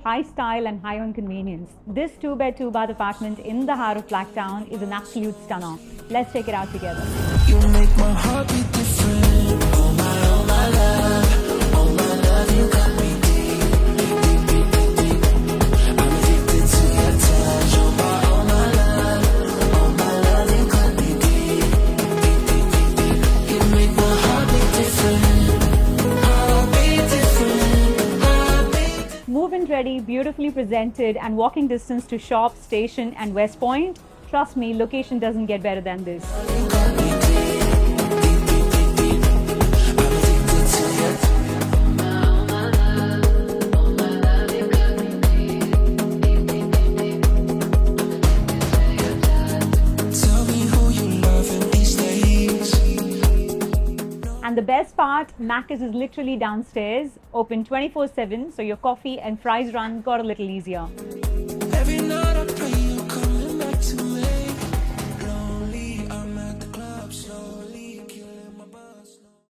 High style and high on convenience. This 2-bed 2-bath apartment in the heart of Blacktown is an absolute stunner. Let's check it out together. You make my heart beat different. Oh my love, you got me deep, deep, deep, deep, deep. I'm addicted to your touch. Oh my love, you got me deep, deep, deep, deep, deep. You make my heart beat different. Heart beat different. Heart beat. Move-in ready, beautifully presented, and walking distance to Shop, Station, and West Point. Trust me, location doesn't get better than this. And the best part, Macca's is literally downstairs, open 24/7, so your coffee and fries run got a little easier.